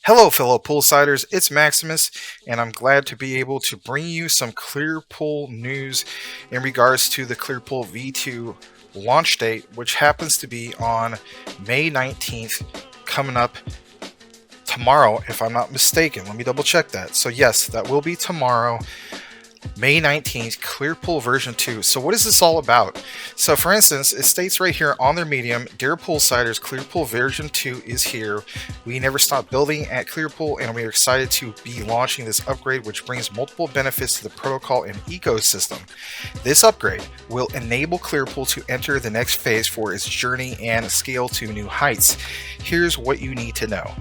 Hello, fellow poolsiders. It's Maximus, and I'm glad to be able to bring you some Clearpool news in regards to the Clearpool V2 launch date, which happens to be on May 19th, coming up tomorrow, if I'm not mistaken. Let me double check that. So, yes, that will be tomorrow. May 19th, Clearpool version 2. So what is this all about? So for instance, it states right here on their medium, Dear Poolsiders, Clearpool version 2 is here. We never stop building at Clearpool and we are excited to be launching this upgrade which brings multiple benefits to the protocol and ecosystem. This upgrade will enable Clearpool to enter the next phase for its journey and scale to new heights. Here's what you need to know.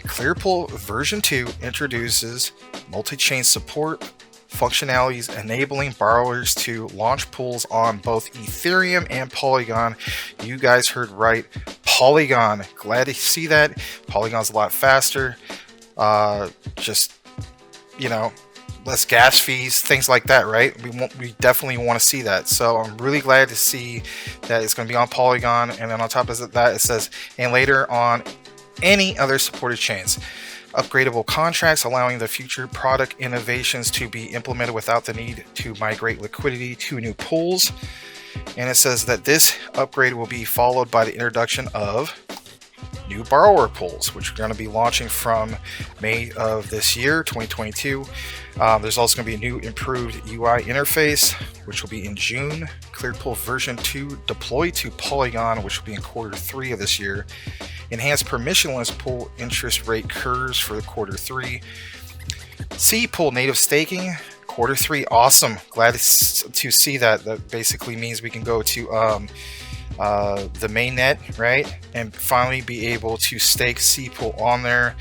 Clearpool version 2 introduces multi-chain support, functionalities enabling borrowers to launch pools on both Ethereum and Polygon. You guys heard right, Polygon. Glad to see that. Polygon's a lot faster. Just, less gas fees, things like that, right? We definitely want to see that. So I'm really glad to see that it's going to be on Polygon. And then on top of that, it says, and later on any other supported chains. Upgradable contracts allowing the future product innovations to be implemented without the need to migrate liquidity to new pools. And it says that this upgrade will be followed by the introduction of new borrower pools, which are going to be launching from May of this year, 2022. There's also going to be a new improved UI interface, which will be in June. Clearpool version 2 deployed to Polygon, which will be in Q3 of this year. Enhanced permissionless pool interest rate curves for Q3. CPOOL native staking, Q3, awesome. Glad to see that. That basically means we can go to the mainnet, right, and finally be able to stake CPOOL on there.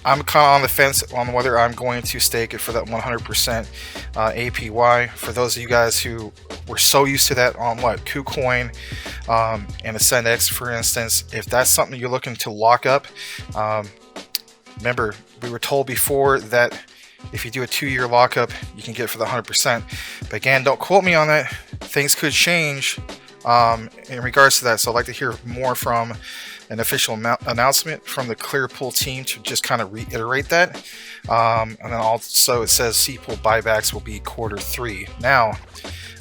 I'm kind of on the fence on whether I'm going to stake it for that 100% APY. For those of you guys who were so used to that on KuCoin and AscendX, for instance, if that's something you're looking to lock up, remember we were told before that if you do a 2-year lockup, you can get it for the 100%. But again, don't quote me on that. Things could change in regards to that. So I'd like to hear more from an official announcement from the Clearpool team to just kind of reiterate that. And then also it says CPOOL buybacks will be Q3. Now,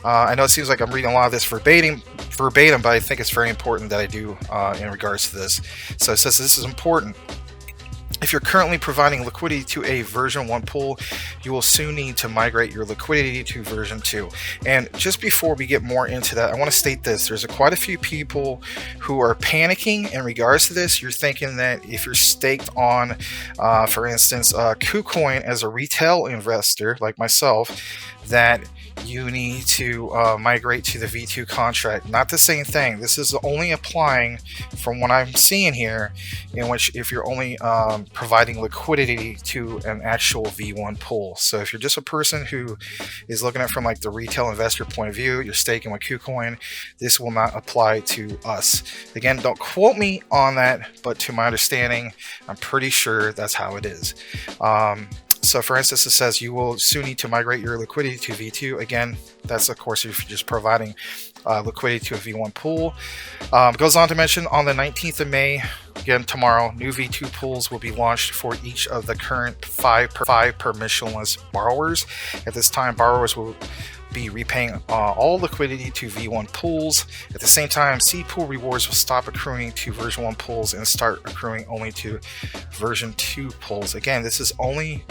I know it seems like I'm reading a lot of this verbatim, but I think it's very important that I do in regards to this. So it says this is important. If you're currently providing liquidity to a version 1 pool, you will soon need to migrate your liquidity to version 2. And just before we get more into that, I want to state this. There's quite a few people who are panicking in regards to this. You're thinking that if you're staked on, for instance, KuCoin as a retail investor like myself, that you need to migrate to the V2 contract. Not the same thing. This is only applying from what I'm seeing here, in which if you're only providing liquidity to an actual V1 pool. So if you're just a person who is looking at it from like the retail investor point of view, you're staking with KuCoin, this will not apply to us. Again, don't quote me on that, but to my understanding, I'm pretty sure that's how it is. So for instance, it says you will soon need to migrate your liquidity to V2. Again, that's of course if you're just providing liquidity to a V1 pool. Goes on to mention on the 19th of May, again tomorrow, new V2 pools will be launched for each of the current 5 permissionless borrowers. At this time, borrowers will be repaying all liquidity to V1 pools. At the same time, CPOOL rewards will stop accruing to version 1 pools and start accruing only to version 2 pools. Again, this only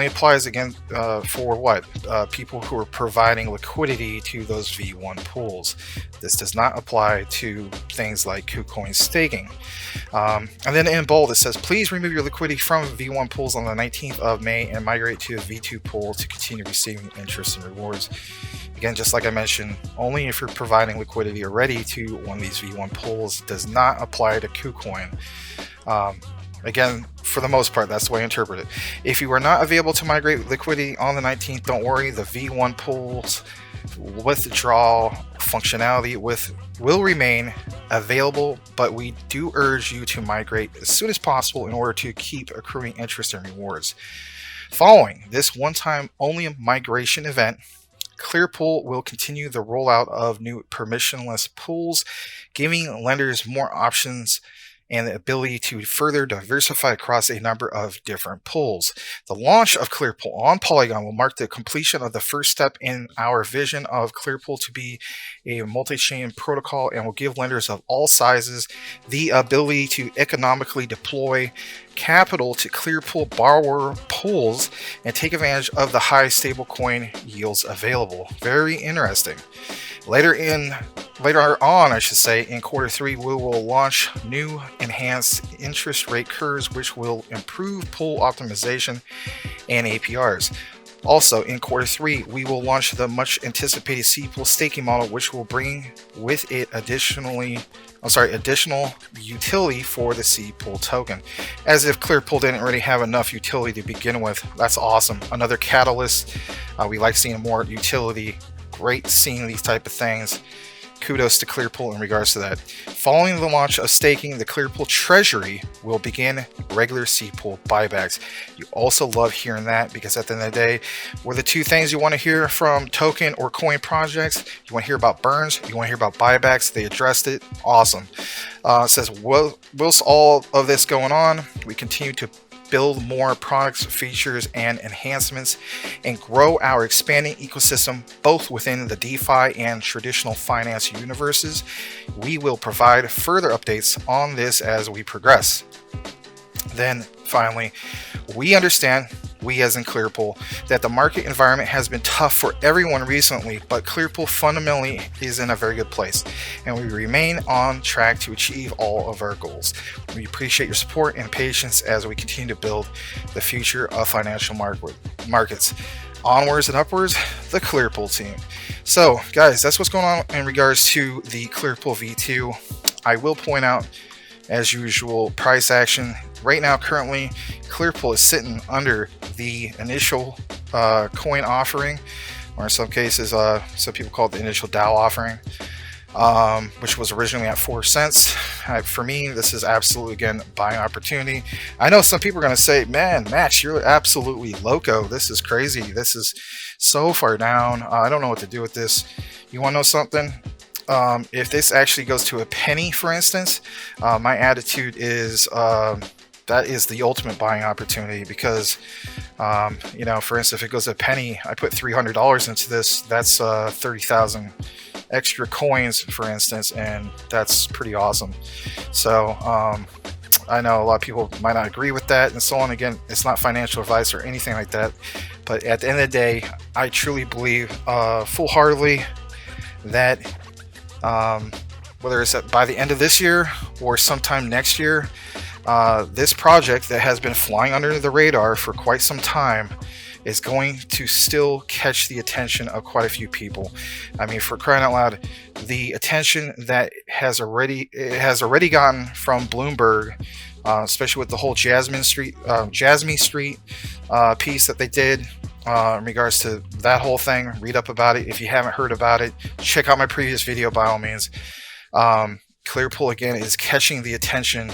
applies again for what? People who are providing liquidity to those V1 pools. This does not apply to things like KuCoin staking. And then in bold it says, please remove your liquidity from V1 pools on the 19th of May and migrate to a V2 pool to continue receiving interest and rewards. Again, just like I mentioned, only if you're providing liquidity already to one of these V1 pools. Does not apply to KuCoin. Again, for the most part, that's the way I interpret it. If you are not available to migrate liquidity on the 19th, don't worry. The V1 pools withdrawal functionality will remain available, but we do urge you to migrate as soon as possible in order to keep accruing interest and rewards. Following this one-time only migration event, Clearpool will continue the rollout of new permissionless pools, giving lenders more options and the ability to further diversify across a number of different pools. The launch of Clearpool on Polygon will mark the completion of the first step in our vision of Clearpool to be a multi-chain protocol, and will give lenders of all sizes the ability to economically deploy capital to Clearpool borrower pools and take advantage of the high stablecoin yields available. Very interesting. Later on, I should say, in Q3, we will launch new enhanced interest rate curves, which will improve pool optimization and APRs. Also, in Q3, we will launch the much anticipated CPOOL staking model, which will bring with it additional utility for the CPOOL token. As if Clearpool didn't already have enough utility to begin with. That's awesome. Another catalyst. We like seeing more utility. Great seeing these type of things. Kudos to Clearpool in regards to that. Following the launch of staking, the Clearpool Treasury will begin regular CPOOL buybacks. You also love hearing that, because at the end of the day, what are the two things you want to hear from token or coin projects? You want to hear about burns, you want to hear about buybacks. They addressed it. Awesome. It says, whilst all of this going on, we continue to build more products, features, and enhancements, and grow our expanding ecosystem both within the DeFi and traditional finance universes. We will provide further updates on this as we progress. Then finally, we understand, we as in Clearpool, that the market environment has been tough for everyone recently, but Clearpool fundamentally is in a very good place, and we remain on track to achieve all of our goals. We appreciate your support and patience as we continue to build the future of financial markets. Onwards and upwards, the Clearpool team. So guys, that's what's going on in regards to the Clearpool V2. I will point out, as usual, price action. Right now, currently, Clearpool is sitting under the initial coin offering, or in some cases, some people call it the initial DAO offering, which was originally at 4 cents. For me, this is absolutely, again, buying opportunity. I know some people are going to say, man, Max, you're absolutely loco. This is crazy. This is so far down. I don't know what to do with this. You want to know something? If this actually goes to a penny, for instance, my attitude is that is the ultimate buying opportunity, because you know, for instance, if it goes to a penny, I put $300 into this. That's 30,000 extra coins, for instance, and that's pretty awesome. So I know a lot of people might not agree with that and so on. Again, it's not financial advice or anything like that, but at the end of the day, I truly believe full-heartedly that whether it's by the end of this year or sometime next year, this project that has been flying under the radar for quite some time is going to still catch the attention of quite a few people. I mean, for crying out loud, the attention that has already gotten from Bloomberg, especially with the whole Jasmine Street piece that they did in regards to that whole thing. Read up about it if you haven't heard about it. Check out my previous video by all means. Clearpool again is catching the attention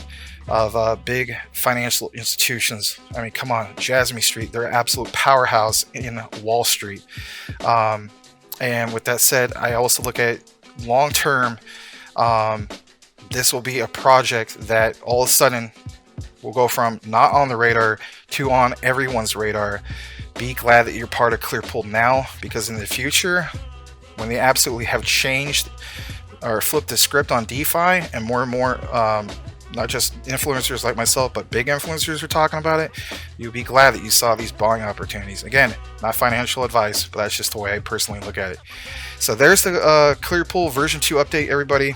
of big financial institutions. I mean, come on, Jasmine Street, they're an absolute powerhouse in Wall Street. And with that said, I also look at long term. This will be a project that all of a sudden will go from not on the radar to on everyone's radar. Be glad that you're part of Clearpool now, because in the future, when they absolutely have changed or flipped the script on DeFi, and more, not just influencers like myself, but big influencers are talking about it, you'll be glad that you saw these buying opportunities. Again, not financial advice, but that's just the way I personally look at it. So there's the Clearpool version 2 update, everybody.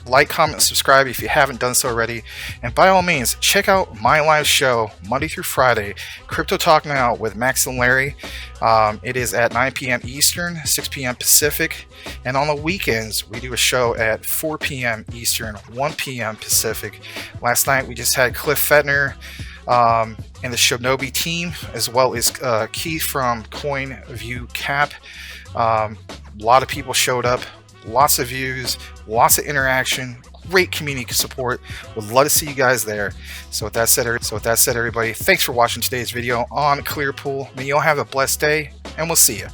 Like, comment, subscribe if you haven't done so already. And by all means, check out my live show Monday through Friday, Crypto Talk Now with Max and Larry. It is at 9 p.m. Eastern, 6 p.m. Pacific. And on the weekends, we do a show at 4 p.m. Eastern, 1 p.m. Pacific. Last night, we just had Cliff Fettner and the Shinobi team, as well as Keith from CoinView Cap. A lot of people showed up. Lots of views, lots of interaction, great community support. Would love to see you guys there. So with that said, everybody, thanks for watching today's video on Clearpool. May you all have a blessed day, and we'll see you.